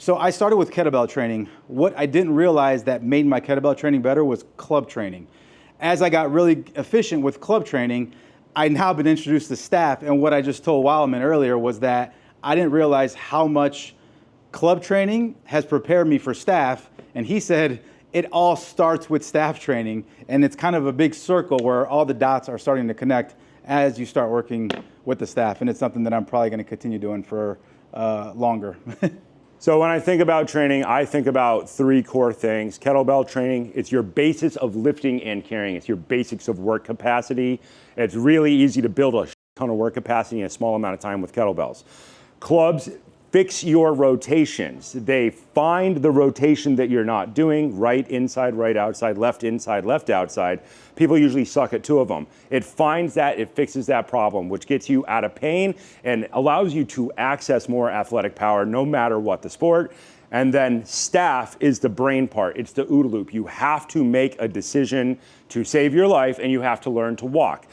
So I started with kettlebell training. What I didn't realize that made my kettlebell training better was club training. As I got really efficient with club training, I now been introduced to staff, and what I just told Wildman earlier was that I didn't realize how much club training has prepared me for staff, and he said it all starts with staff training, and it's kind of a big circle where all the dots are starting to connect as you start working with the staff, and it's something that I'm probably going to continue doing for longer. So when I think about training, I think about three core things. Kettlebell training, it's your basis of lifting and carrying. It's your basics of work capacity. It's really easy to build a ton of work capacity in a small amount of time with kettlebells. Clubs fix your rotations. They find the rotation that you're not doing, right inside, right outside, left inside, left outside. People usually suck at two of them. It finds that, it fixes that problem, which gets you out of pain and allows you to access more athletic power no matter what the sport. And then staff is the brain part. It's the OODA loop. You have to make a decision to save your life, and you have to learn to walk.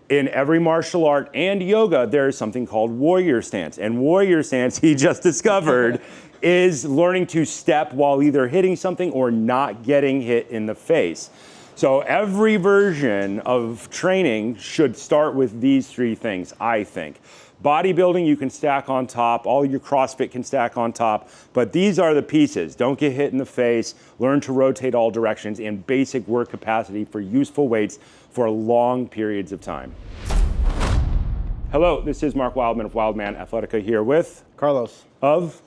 In every martial art and yoga, there is something called warrior stance. And warrior stance, he just discovered, is learning to step while either hitting something or not getting hit in the face. So every version of training should start with these three things, I think. Bodybuilding, you can stack on top. All your CrossFit can stack on top. But these are the pieces. Don't get hit in the face. Learn to rotate all directions, and basic work capacity for useful weights for long periods of time. Hello, this is Mark Wildman of Wildman Athletica here with Carlos of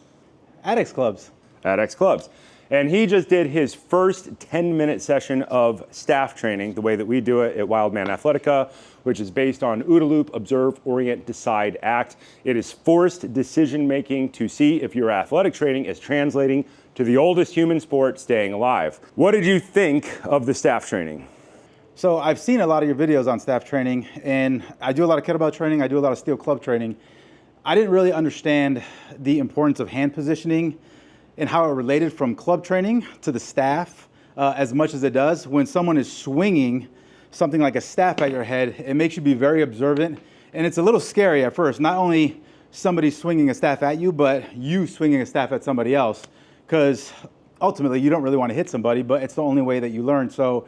Addicts Clubs. Addicts Clubs. And he just did his first 10-minute session of staff training, the way that we do it at Wildman Athletica, which is based on OODA loop, observe, orient, decide, act. It is forced decision-making to see if your athletic training is translating to the oldest human sport, staying alive. What did you think of the staff training? So I've seen a lot of your videos on staff training, and I do a lot of kettlebell training, I do a lot of steel club training. I didn't really understand the importance of hand positioning and how it related from club training to the staff as much as it does. When someone is swinging something like a staff at your head, it makes you be very observant, and it's a little scary at first. Not only somebody swinging a staff at you, but you swinging a staff at somebody else, because ultimately you don't really want to hit somebody, but it's the only way that you learn. So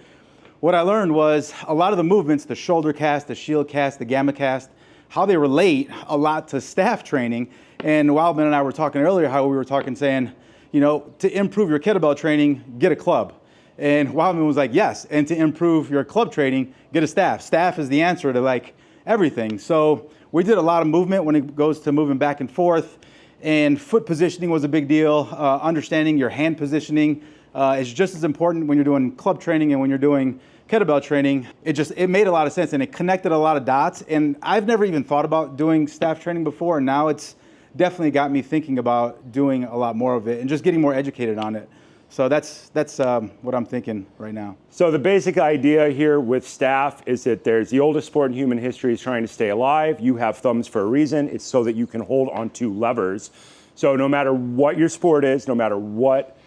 what I learned was a lot of the movements, the shoulder cast, the shield cast, the gamma cast, how they relate a lot to staff training. And Wildman and I were talking earlier, how we were talking saying, you know, to improve your kettlebell training, get a club. And Wildman was like, yes. And to improve your club training, get a staff. Staff is the answer to like everything. So we did a lot of movement when it goes to moving back and forth. And foot positioning was a big deal. Understanding your hand positioning is just as important when you're doing club training and when you're doing kettlebell training. It made a lot of sense, and it connected a lot of dots. And I've never even thought about doing staff training before, and now it's definitely got me thinking about doing a lot more of it and just getting more educated on it. So that's what I'm thinking right now. So the basic idea here with staff is that there's the oldest sport in human history is trying to stay alive. You have thumbs for a reason. It's so that you can hold onto levers. So no matter what your sport is, no matter what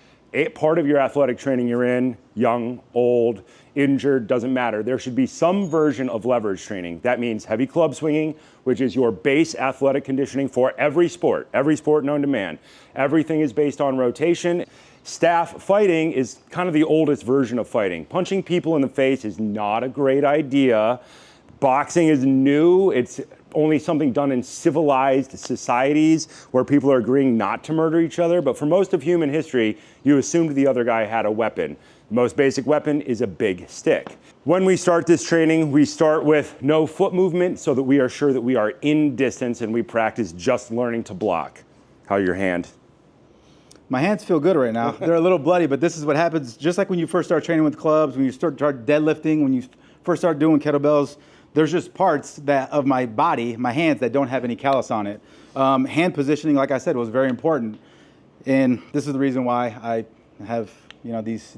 part of your athletic training you're in, young, old, injured, doesn't matter. There should be some version of leverage training. That means heavy club swinging, which is your base athletic conditioning for every sport known to man. Everything is based on rotation. Staff fighting is kind of the oldest version of fighting. Punching people in the face is not a great idea. Boxing is new. It's only something done in civilized societies where people are agreeing not to murder each other. But for most of human history, you assumed the other guy had a weapon. The most basic weapon is a big stick. When we start this training, we start with no foot movement so that we are sure that we are in distance, and we practice just learning to block. How's your hand? My hands feel good right now. They're a little bloody, but this is what happens just like when you first start training with clubs, when you start deadlifting, when you first start doing kettlebells. There's just parts of my body, my hands, that don't have any callus on it. Hand positioning, like I said, was very important. And this is the reason why I have, you know, these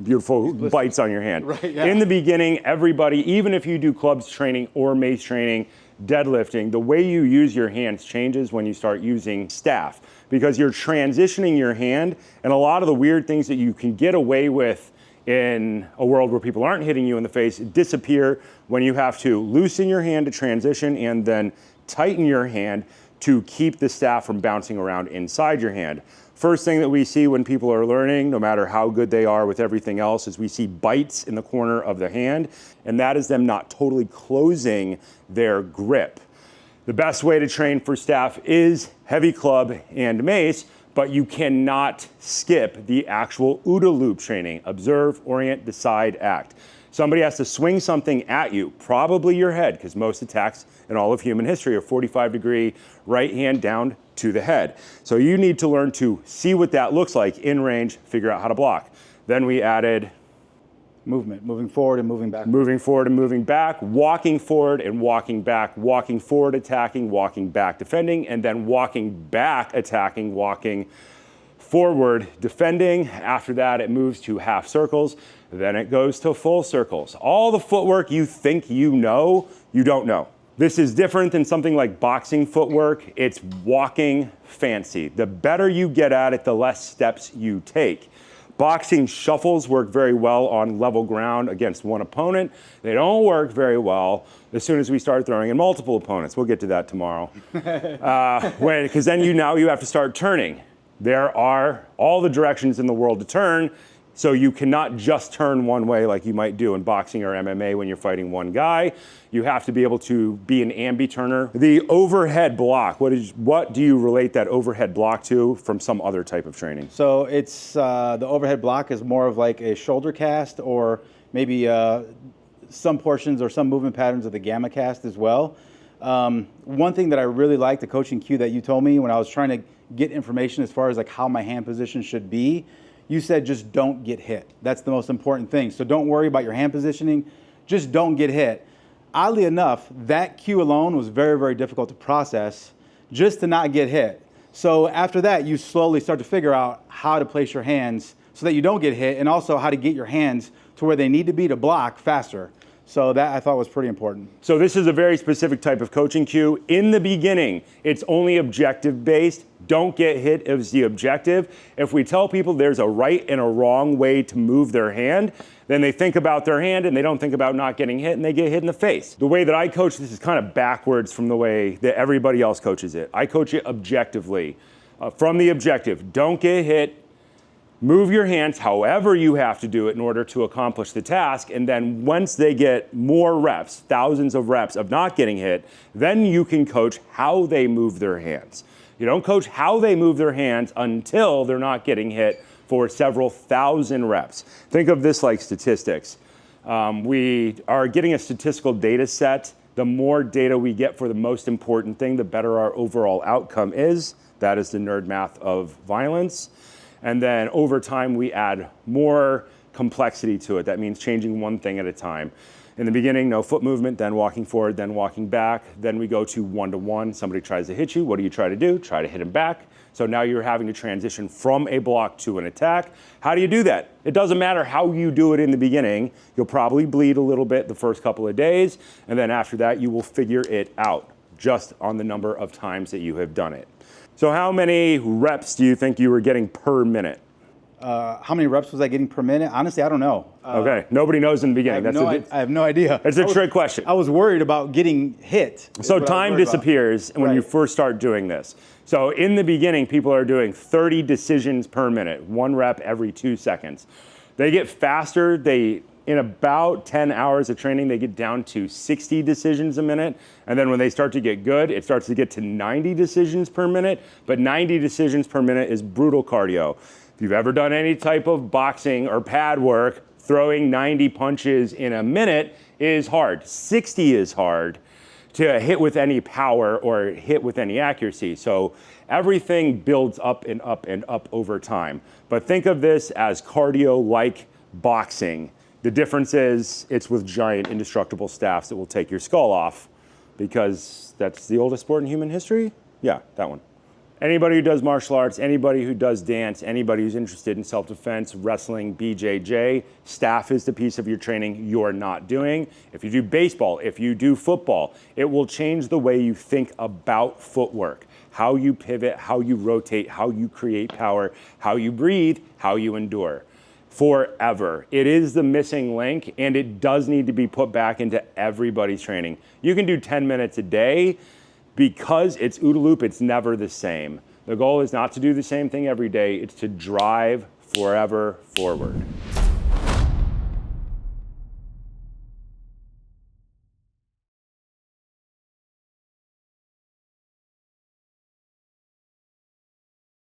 beautiful bites on your hand. Right, yeah. In the beginning, everybody, even if you do clubs training or mace training, deadlifting, the way you use your hands changes when you start using staff, because you're transitioning your hand, and a lot of the weird things that you can get away with in a world where people aren't hitting you in the face disappear when you have to loosen your hand to transition and then tighten your hand to keep the staff from bouncing around inside your hand. First thing that we see when people are learning, no matter how good they are with everything else, is we see bites in the corner of the hand, and that is them not totally closing their grip. The best way to train for staff is heavy club and mace, but you cannot skip the actual OODA loop training. Observe, orient, decide, act. Somebody has to swing something at you, probably your head, because most attacks in all of human history are 45-degree right hand down to the head. So you need to learn to see what that looks like in range, figure out how to block. Then we added movement, moving forward and moving back. Moving forward and moving back, walking forward and walking back, walking forward attacking, walking back defending, and then walking back attacking, walking forward defending. After that, it moves to half circles. Then it goes to full circles. All the footwork you think you know, you don't know. This is different than something like boxing footwork. It's walking fancy. The better you get at it, the less steps you take. Boxing shuffles work very well on level ground against one opponent. They don't work very well as soon as we start throwing in multiple opponents. We'll get to that tomorrow. Because then you have to start turning. There are all the directions in the world to turn, so you cannot just turn one way like you might do in boxing or MMA when you're fighting one guy. You have to be able to be an ambi-turner. The overhead block, what do you relate that overhead block to from some other type of training? So it's, the overhead block is more of like a shoulder cast, or maybe some portions or some movement patterns of the gamma cast as well. One thing that I really liked, the coaching cue that you told me when I was trying to get information as far as like how my hand position should be, you said just don't get hit. That's the most important thing. So don't worry about your hand positioning, just don't get hit. Oddly enough, that cue alone was very, very difficult to process, just to not get hit. So after that, you slowly start to figure out how to place your hands so that you don't get hit, and also how to get your hands to where they need to be to block faster. So that I thought was pretty important. So this is a very specific type of coaching cue. In the beginning, it's only objective based. Don't get hit is the objective. If we tell people there's a right and a wrong way to move their hand, then they think about their hand and they don't think about not getting hit, and they get hit in the face. The way that I coach this is kind of backwards from the way that everybody else coaches it. I coach it objectively. From the objective, don't get hit. Move your hands however you have to do it in order to accomplish the task, and then once they get more reps, thousands of reps of not getting hit, then you can coach how they move their hands. You don't coach how they move their hands until they're not getting hit for several thousand reps. Think of this like statistics. We are getting a statistical data set. The more data we get for the most important thing, the better our overall outcome is. That is the nerd math of violence. And then over time, we add more complexity to it. That means changing one thing at a time. In the beginning, no foot movement, then walking forward, then walking back. Then we go to one-to-one. Somebody tries to hit you. What do you try to do? Try to hit him back. So now you're having to transition from a block to an attack. How do you do that? It doesn't matter how you do it in the beginning. You'll probably bleed a little bit the first couple of days. And then after that, you will figure it out just on the number of times that you have done it. So how many reps do you think you were getting per minute? How many reps was I getting per minute? Honestly, I don't know. Okay, nobody knows in the beginning. I have no idea. It's a trick question. I was worried about getting hit. So time disappears when you first start doing this. So in the beginning, people are doing 30 decisions per minute, 1 rep every 2 seconds. They get faster. In about 10 hours of training, they get down to 60 decisions a minute. And then when they start to get good, it starts to get to 90 decisions per minute. But 90 decisions per minute is brutal cardio. If you've ever done any type of boxing or pad work, throwing 90 punches in a minute is hard. 60 is hard to hit with any power or hit with any accuracy. So everything builds up and up and up over time. But think of this as cardio like boxing. The difference is it's with giant indestructible staffs that will take your skull off, because that's the oldest sport in human history? Yeah, that one. Anybody who does martial arts, anybody who does dance, anybody who's interested in self-defense, wrestling, BJJ, staff is the piece of your training you're not doing. If you do baseball, if you do football, it will change the way you think about footwork. How you pivot, how you rotate, how you create power, how you breathe, how you endure. Forever. It is the missing link, and it does need to be put back into everybody's training. You can do 10 minutes a day. Because it's OODA loop, it's never the same. The goal is not to do the same thing every day, it's to drive forever forward.